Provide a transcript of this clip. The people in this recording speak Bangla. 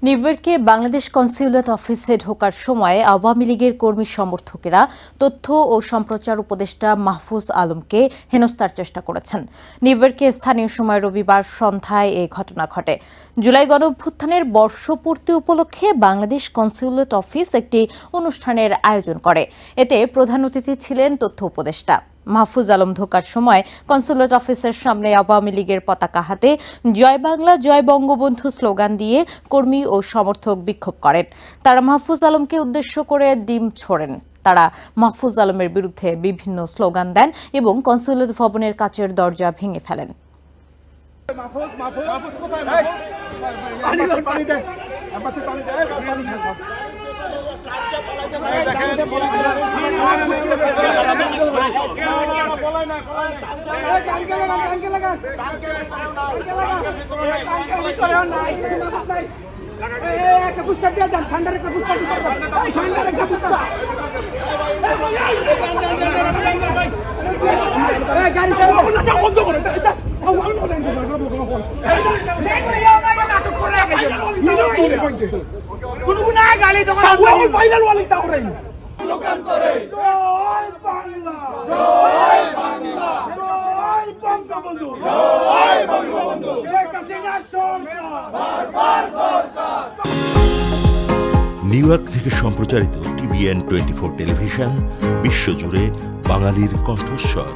নিউইয়র্কে বাংলাদেশ কনস্যুলেট অফিসে ঢোকার সময় আওয়ামী লীগের কর্মী সমর্থকেরা তথ্য ও সম্প্রচার উপদেষ্টা মাহফুজ আলমকে হেনস্থার চেষ্টা করেছেন। নিউইয়র্কে স্থানীয় সময় রবিবার সন্ধ্যায় এই ঘটনা ঘটে। জুলাই গণঅভ্যুত্থানের বর্ষপূর্তি উপলক্ষে বাংলাদেশ কনস্যুলেট অফিস একটি অনুষ্ঠানের আয়োজন করে। এতে প্রধান অতিথি ছিলেন তথ্য উপদেষ্টা। মাহফুজ আলম ঢোকার সময় কনস্যুলেট অফিসের সামনে আওয়ামী লীগের পতাকা হাতে জয় বাংলা জয় বঙ্গবন্ধু স্লোগান দিয়ে কর্মী ও সমর্থক বিক্ষোভ করেন। তারা মাহফুজ আলমকে উদ্দেশ্য করে ডিম ছোড়েন। তারা মাহফুজ আলমের বিরুদ্ধে বিভিন্ন স্লোগান দেন এবং কনস্যুলেট ভবনের কাচের দরজা ভেঙে ফেলেন। একটা পুস্টার দিয়ে যান, সান্ডার একটা পুস্টার দিয়ে যান, সান্ডার একটা পুস্টার। গাড়ি চালানো বন্ধ করে নাটক করে কোন কোন গাড়ি দোকান ফাইনাল ওয়ালি তাওরে লোকান্তরে জয় বাংলা জয় বাংলা জয় বঙ্গবন্ধু জয় বঙ্গবন্ধু শেখ হাসিনা সরকার বারবার দরকার। নিউইয়র্ক থেকে সম্প্রচারিত TVN 24 টেলিভিশন বিশ্বজুড়ে বাঙালির কণ্ঠস্বর।